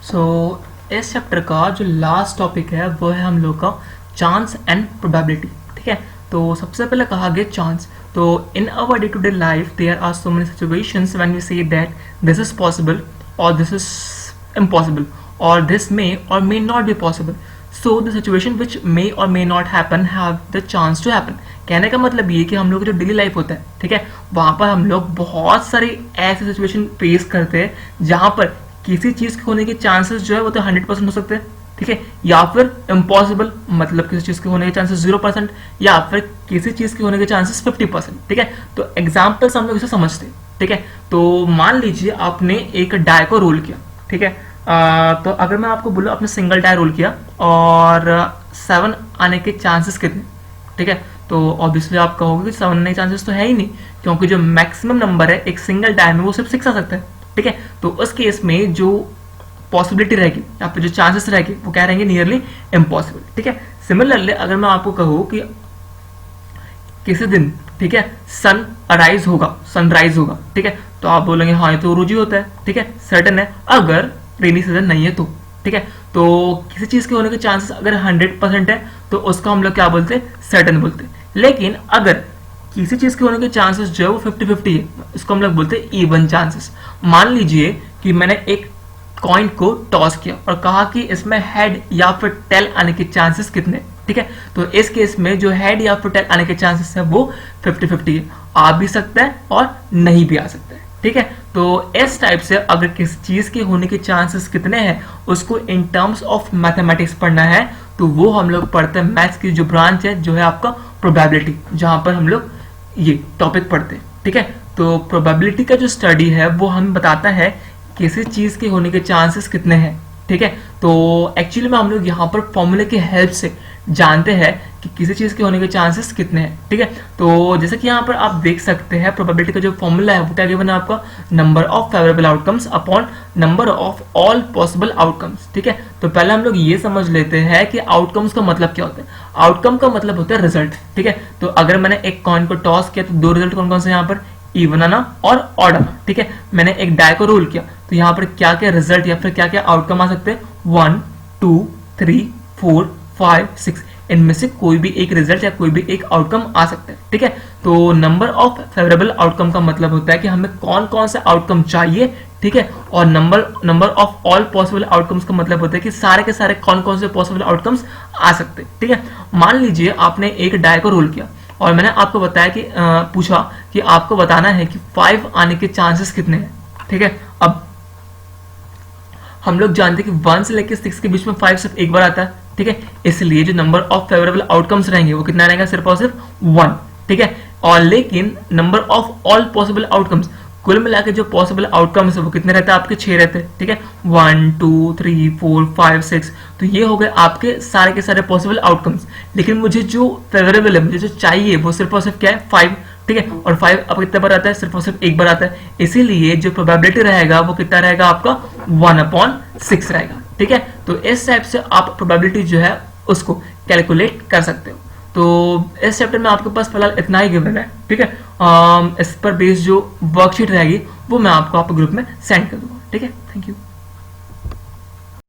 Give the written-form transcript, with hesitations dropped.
सो इस चैप्टर का जो लास्ट टॉपिक है वो है हम लोग का चांस एंड प्रोबेबिलिटी। ठीक है, तो सबसे पहले कहा गया चांस। तो in our day to day life there are so many situations when we say that this is possible or this is impossible or this may or may not be possible. So the situation which may or may not happen have the chance to happen. कहने का मतलब ये कि हम लोग का जो daily life होता है, ठीक है, वहां पर हम लोग बहुत सारी ऐसे सिचुएशन फेस करते हैं जहां पर किसी चीज के होने के चांसेस जो है वो तो 100% हो सकते हैं, ठीक है, या फिर इम्पॉसिबल मतलब किसी चीज के होने के चांसेस 0%, या फिर किसी चीज के होने के चांसेस 50%। ठीक है, तो एग्जाम्पल्स हम लोग इसे समझते हैं। ठीक है, तो मान लीजिए आपने एक डाई को रोल किया। ठीक है, तो अगर मैं आपको बोलूँ आपने सिंगल डाई रोल किया और 7 आने के चांसेस कितने, ठीक है, तो ऑब्वियसली आप कहोगे कि 7 आने के चांसेस तो है ही नहीं, क्योंकि जो मैक्सिमम नंबर है एक सिंगल डाई में वो सिर्फ 6 आ सकता है। ठीक है, तो उस केस में जो पॉसिबिलिटी रहेगी या फिर जो चांसेस रहेंगे वो क्या रहेंगे, नियरली इम्पॉसिबल। ठीक है, सिमिलरली अगर मैं आपको कहूँ कि किसी दिन, ठीक है, सन अराइज होगा, सनराइज होगा, ठीक है, तो आप बोलेंगे हाँ ये तो रोज ही होता है, ठीक है, सर्टन है, अगर रेनी सीजन नहीं है तो। ठीक है, तो किसी चीज के होने के चांसेस अगर 100% है तो उसको हम लोग क्या बोलते हैं, सर्टन बोलते हैं। लेकिन अगर किसी चीज के होने के चांसेस जो है वो 50-50 है, इसको हम लोग बोलते हैं इवन चांसेस। मान लीजिए कि मैंने एक कॉइन को टॉस किया और कहा कि इसमें हेड या फिर टेल आने के चांसेस कितने। ठीक है, तो इस केस में जो हेड या फिर टेल आने के चांसेस है वो 50-50 है, आ भी सकता है और नहीं भी आ सकता है। ठीक है, तो इस टाइप से अगर किसी चीज के होने के चांसेस कितने हैं उसको इन टर्म्स ऑफ मैथमेटिक्स पढ़ना है तो वो हम लोग पढ़ते हैं मैथ्स की जो ब्रांच है जो है आपका प्रोबेबिलिटी, जहां पर हम लोग ये टॉपिक पढ़ते हैं। ठीक है, तो प्रोबेबिलिटी का जो स्टडी है वो हमें बताता है किसी चीज के होने के चांसेस कितने हैं। ठीक है, तो एक्चुअली में हम लोग यहाँ पर फॉर्मूले की हेल्प से जानते हैं कि किसी चीज के होने के चांसेस कितने हैं। ठीक है, तो जैसे कि यहाँ पर आप देख सकते हैं प्रोबेबिलिटी का जो फॉर्मूला है वो क्या गिवन है आपका, number of favourable outcomes upon number of all possible outcomes. ठीक है, तो पहले हम लोग ये समझ लेते हैं कि आउटकम्स का मतलब क्या होता है। आउटकम का मतलब होता है रिजल्ट। ठीक है, तो अगर मैंने एक कॉइन को टॉस किया तो 2 रिजल्ट कौन कौन से यहाँ पर, इवन आना और ऑड आना। ठीक है, मैंने एक डाई को रोल किया तो यहाँ पर क्या क्या रिजल्ट या फिर क्या क्या आउटकम आ सकते हैं, 1 2 3 4 5 6, इनमें से कोई भी एक रिजल्ट या कोई भी एक आउटकम आ सकता है। ठीक है, तो नंबर ऑफ फेवरेबल आउटकम का मतलब होता है कि हमें कौन कौन से आउटकम चाहिए। ठीक है, और number of all possible outcomes का मतलब होता है कि सारे के सारे कौन कौन से पॉसिबल आउटकम्स आ सकते हैं। ठीक है, मान लीजिए आपने एक डाई को रोल किया और मैंने आपको बताया कि पूछा कि आपको बताना है कि 5 आने के चांसेस कितने हैं। ठीक है, अब हम लोग जानते हैं कि 1 से लेकर 6 के बीच में 5 सिर्फ एक बार आता है। ठीक है, इसलिए जो नंबर ऑफ फेवरेबल आउटकम्स रहेंगे वो कितना रहेगा, सिर्फ और सिर्फ 1। ठीक है, और लेकिन number of all possible outcomes, कुल मिला के जो पॉसिबल आउटकम्स है वो कितने रहते हैं, आपके 6 रहते हैं। ठीक है, 1 2 3 4 5 6, तो ये हो गए आपके सारे के सारे पॉसिबल आउटकम्स। लेकिन मुझे जो फेवरेबल है, मुझे जो चाहिए वो सिर्फ और सिर्फ क्या है, 5। ठीक है, और 5 अब कितने बार आता है, सिर्फ और सिर्फ एक बार आता है, इसीलिए जो प्रोबेबिलिटी रहेगा वो कितना रहेगा आपका 1/6 रहेगा। ठीक है, तो इस टाइप से आप प्रोबेबिलिटी जो है उसको कैलकुलेट कर सकते हो। तो इस चैप्टर में आपके पास फिलहाल इतना ही गिवन है। ठीक है, इस पर बेस्ड जो वर्कशीट रहेगी वो मैं आपको ग्रुप में सेंड कर दूंगा। ठीक है, थैंक यू।